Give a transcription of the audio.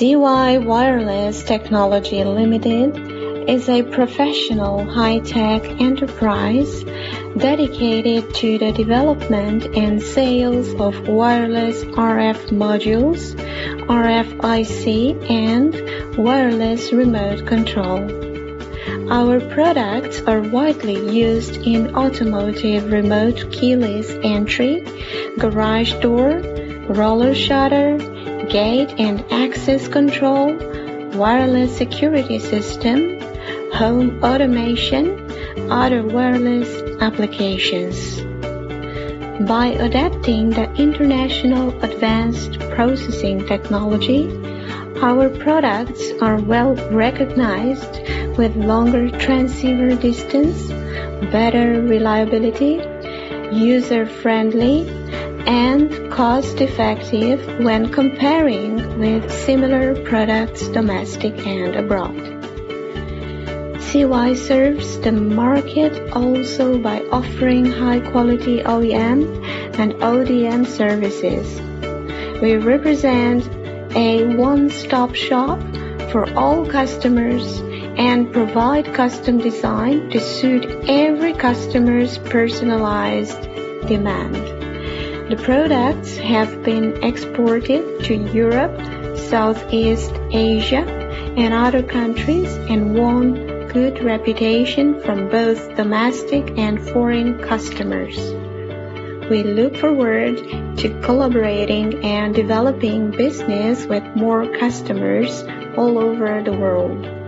CY Wireless Technology Limited is a professional high-tech enterprise dedicated to the development and sales of wireless RF modules, RFIC, and wireless remote control. Our products are widely used in automotive remote keyless entry, garage door, roller shutter, gate and access control, wireless security system, home automation, other wireless applications. By adapting the international advanced processing technology, our products are well recognized with longer transceiver distance, better reliability, user-friendly, and cost-effective when comparing with similar products domestic and abroad. CY serves the market also by offering high-quality OEM and ODM services. We represent a one-stop shop for all customers and provide custom design to suit every customer's personalized demand. The products have been exported to Europe, Southeast Asia, and other countries and won good reputation from both domestic and foreign customers. We look forward to collaborating and developing business with more customers all over the world.